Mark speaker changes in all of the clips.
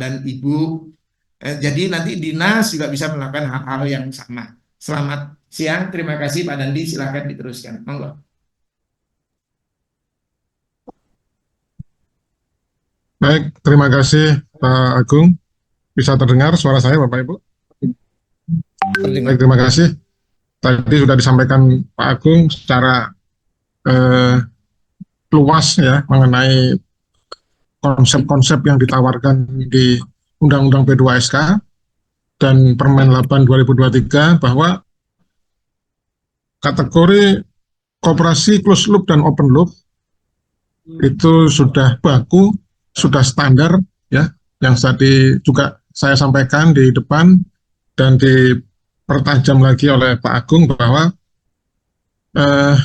Speaker 1: dan Ibu. Jadi nanti dinas juga bisa melakukan hal-hal yang sama. Selamat siang, terima kasih Pak Dandi, silakan diteruskan. Monggo.
Speaker 2: Baik, terima kasih Pak Agung. Bisa terdengar suara saya Bapak Ibu? Baik,
Speaker 1: Terdengar.
Speaker 2: terima kasih. Tadi sudah disampaikan Pak Agung secara eh, luas ya mengenai konsep-konsep yang ditawarkan di Undang-Undang P2SK dan Permen 8 2023 bahwa kategori koperasi closed loop dan open loop itu sudah baku, sudah standar ya, yang tadi juga saya sampaikan di depan dan dipertajam lagi oleh Pak Agung bahwa eh,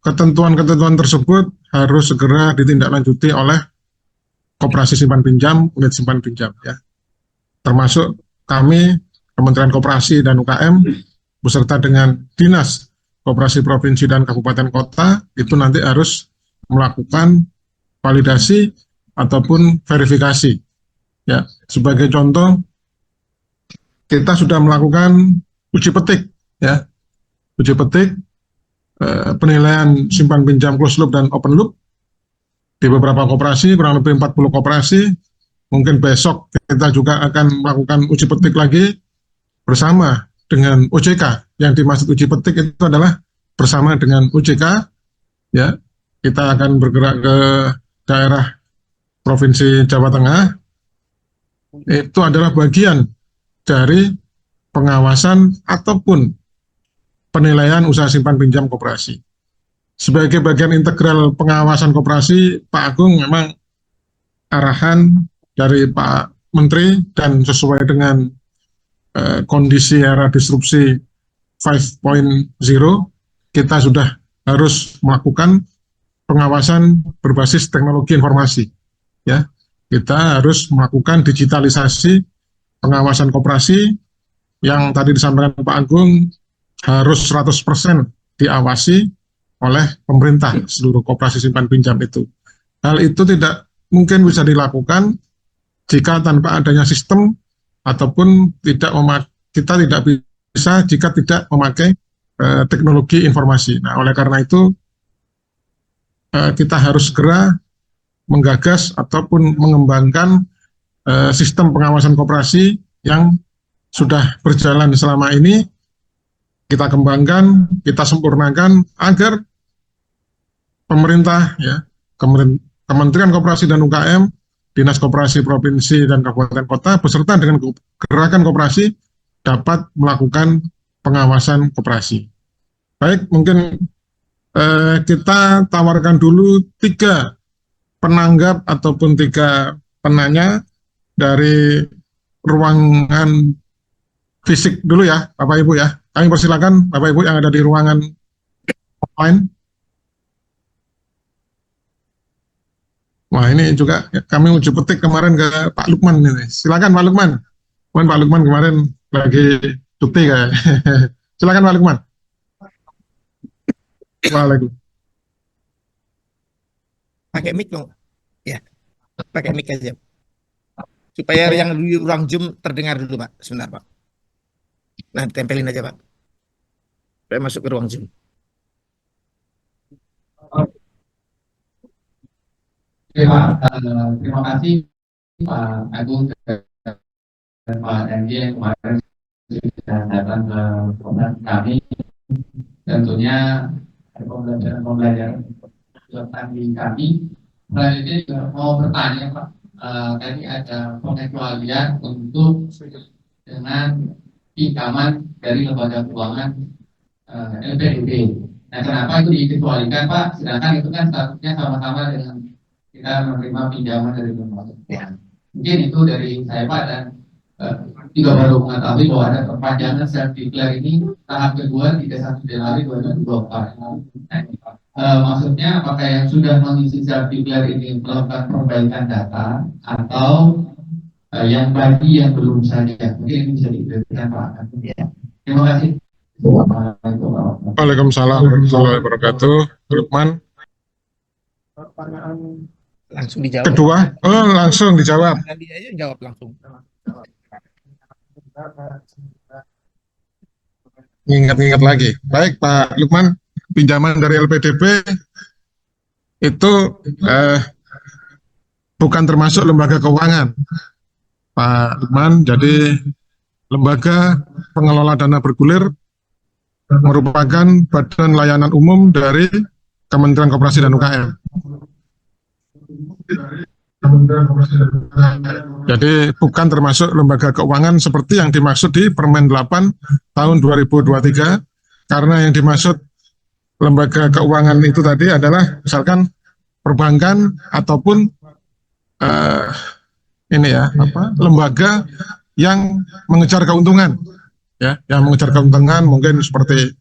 Speaker 2: ketentuan-ketentuan tersebut harus segera ditindaklanjuti oleh koperasi simpan pinjam, unit simpan pinjam ya. Termasuk kami Kementerian Koperasi dan UKM beserta dengan Dinas Koperasi Provinsi dan Kabupaten Kota itu nanti harus melakukan validasi ataupun verifikasi. Ya, sebagai contoh kita sudah melakukan uji petik ya, uji petik penilaian simpan pinjam closed loop dan open loop di beberapa koperasi, kurang lebih 40 koperasi. Mungkin besok kita juga akan melakukan uji petik lagi bersama dengan OJK. Yang dimaksud uji petik itu adalah bersama dengan OJK, ya. Kita akan bergerak ke daerah Provinsi Jawa Tengah. Itu adalah bagian dari pengawasan ataupun penilaian usaha simpan pinjam koperasi. Sebagai bagian integral pengawasan koperasi, Pak Agung memang arahan dari Pak Menteri dan sesuai dengan kondisi era disrupsi 5.0, kita sudah harus melakukan pengawasan berbasis teknologi informasi. Ya, kita harus melakukan digitalisasi pengawasan koperasi yang tadi disampaikan Pak Agung harus 100% diawasi oleh pemerintah seluruh koperasi simpan pinjam itu. Hal itu tidak mungkin bisa dilakukan jika tanpa adanya sistem ataupun kita tidak bisa jika tidak memakai teknologi informasi. Nah, oleh karena itu kita harus segera menggagas ataupun mengembangkan sistem pengawasan koperasi yang sudah berjalan selama ini, kita kembangkan, kita sempurnakan agar pemerintah, ya, Kementerian Koperasi dan UKM, Dinas Koperasi Provinsi dan Kabupaten Kota, beserta dengan gerakan koperasi dapat melakukan pengawasan koperasi. Baik, mungkin kita tawarkan dulu 3 penanggap ataupun 3 penanya dari ruangan fisik dulu ya, Bapak Ibu ya. Kami persilakan Bapak Ibu yang ada di ruangan offline. Wah, ini juga kami uji petik kemarin ke Pak Lukman ini. Silakan Pak Lukman. Pak Lukman kemarin lagi cuti kayak. Silakan Pak Lukman. Waalaikumsalam.
Speaker 1: Pakai mic dong. Ya, pakai mic aja. Supaya yang di ruang Zoom terdengar dulu, Pak. Sebentar, Pak. Nah, ditempelin aja, Pak. Supaya masuk ke ruang Zoom.
Speaker 3: Oke, Pak. Terima kasih Pak Agung dan Pak MJ yang kemarin sudah datang ke program kami. Tentunya pembelajaran dilakukan di kami. Selanjutnya juga mau bertanya, Pak. Tadi ada pengecualian untuk dengan pinjaman dari lembaga keuangan LPDB. Nah, kenapa itu dikecualikan, Pak? Sedangkan itu kan statusnya sama-sama dengan kita menerima pinjaman dari lembaga keuangan. Mungkin itu dari saya, Pak, dan juga baru mengetahui bahwa ada perpanjangan self declare ini tahap kedua 31 Januari 2024. Maksudnya apakah yang sudah mengisi self declare ini melakukan perbaikan data atau yang bagi yang belum saja? Mungkin ini bisa diberikan, Pak. Terima kasih.
Speaker 2: Waalaikumsalam warahmatullahi wabarakatuh. Lukman.
Speaker 4: Pertanyaan
Speaker 1: Langsung dijawab.
Speaker 2: Kedua, langsung dijawab.
Speaker 1: Nanti aja jawab langsung.
Speaker 2: Ingat-ingat lagi. Baik, Pak Lukman, pinjaman dari LPDP itu bukan termasuk lembaga keuangan, Pak Lukman. Jadi lembaga pengelola dana bergulir merupakan badan layanan umum dari Kementerian Koperasi dan UKM. Jadi bukan termasuk lembaga keuangan seperti yang dimaksud di Permen 8 tahun 2023, karena yang dimaksud lembaga keuangan itu tadi adalah misalkan perbankan ataupun lembaga yang mengejar keuntungan, ya, yang mengejar keuntungan mungkin seperti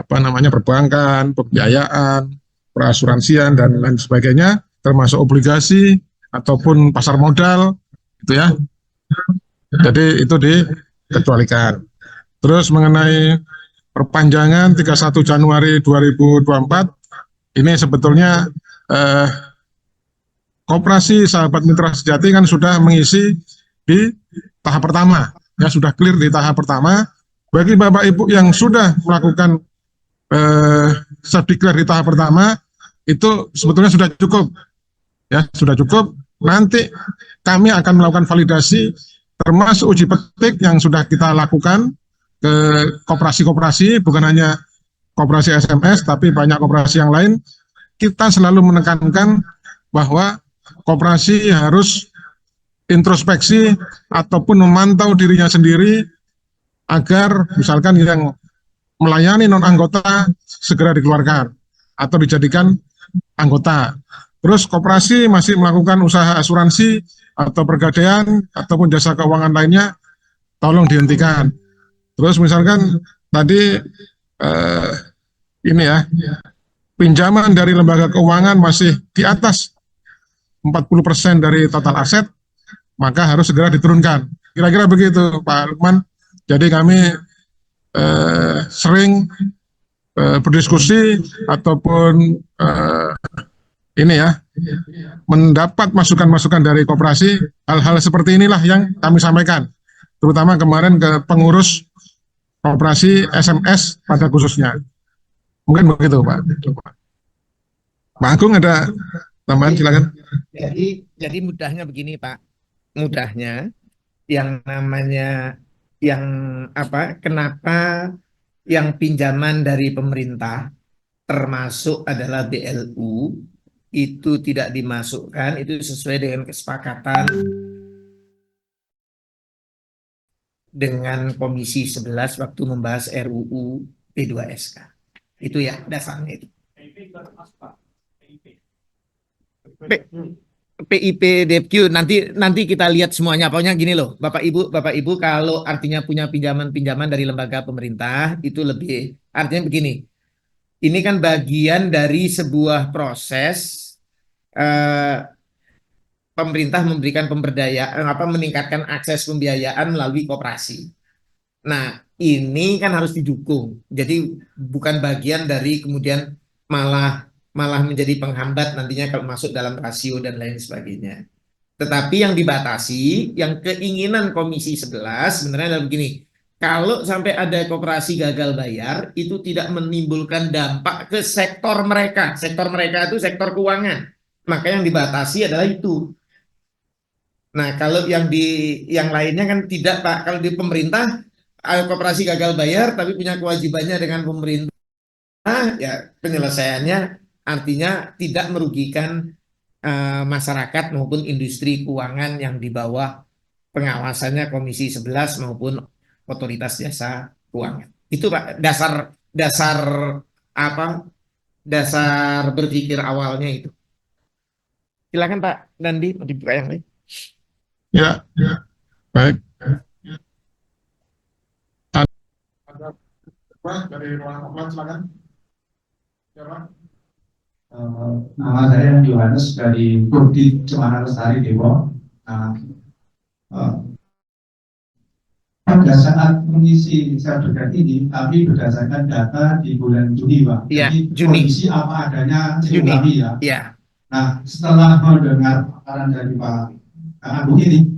Speaker 2: perbankan, pembiayaan, perasuransian dan lain sebagainya, termasuk obligasi ataupun pasar modal, gitu ya. Jadi itu dikecualikan. Terus mengenai perpanjangan 31 Januari 2024, ini sebetulnya Koperasi Sahabat Mitra Sejati kan sudah mengisi di tahap pertama, ya, sudah clear di tahap pertama. Bagi Bapak Ibu yang sudah melakukan self-declare di tahap pertama, itu sebetulnya sudah cukup, ya, sudah cukup. Nanti kami akan melakukan validasi, termasuk uji petik yang sudah kita lakukan ke koperasi-koperasi, bukan hanya koperasi SMS, tapi banyak koperasi yang lain. Kita selalu menekankan bahwa koperasi harus introspeksi ataupun memantau dirinya sendiri agar misalkan yang melayani non-anggota segera dikeluarkan atau dijadikan anggota. Terus koperasi masih melakukan usaha asuransi atau pergadaian ataupun jasa keuangan lainnya, tolong dihentikan. Terus misalkan tadi pinjaman dari lembaga keuangan masih di atas 40% dari total aset, maka harus segera diturunkan. Kira-kira begitu, Pak Lukman. Jadi kami sering berdiskusi ataupun mendapat masukan-masukan dari koperasi. Hal-hal seperti inilah yang kami sampaikan, terutama kemarin ke pengurus koperasi SMS pada khususnya. Mungkin begitu, Pak. Pak Agung ada tambahan, silakan.
Speaker 1: Jadi mudahnya begini, Pak. Mudahnya kenapa yang pinjaman dari pemerintah termasuk adalah BLU itu tidak dimasukkan, itu sesuai dengan kesepakatan dengan Komisi 11 waktu membahas RUU P2SK. Itu ya dasarnya itu. PIP DFQ nanti kita lihat semuanya. Pokoknya gini loh, Bapak Ibu kalau artinya punya pinjaman dari lembaga pemerintah itu lebih artinya begini. Ini kan bagian dari sebuah proses pemerintah memberikan pemberdayaan meningkatkan akses pembiayaan melalui koperasi. Nah, ini kan harus didukung. Jadi bukan bagian dari kemudian malah menjadi penghambat nantinya kalau masuk dalam rasio dan lain sebagainya. Tetapi yang dibatasi, yang keinginan Komisi 11 sebenarnya adalah begini. Kalau sampai ada koperasi gagal bayar, itu tidak menimbulkan dampak ke sektor mereka. Sektor mereka itu sektor keuangan. Maka yang dibatasi adalah itu. Nah, kalau yang lainnya kan tidak, Pak. Kalau di pemerintah, koperasi gagal bayar tapi punya kewajibannya dengan pemerintah, ya penyelesaiannya artinya tidak merugikan masyarakat maupun industri keuangan yang di bawah pengawasannya Komisi 11 maupun Otoritas Jasa Keuangan. Itu Pak dasar berpikir awalnya itu. Silakan Pak Dandi, mau dibuka yang lain.
Speaker 2: Ya, baik. Dari ruang offline, silakan. Siapa?
Speaker 3: Nama saya Yohanes dari Kurdi Cemara Lestari Depok. Pada saat mengisi sertifikat ini, kami berdasarkan data di bulan Juni, Pak.
Speaker 1: Ya,
Speaker 3: Jadi
Speaker 1: Juni.
Speaker 3: kondisi apa adanya
Speaker 1: Juni.
Speaker 3: kami ya.
Speaker 1: Ya.
Speaker 4: Nah, setelah mendengar paparan dari Pak Agung ini,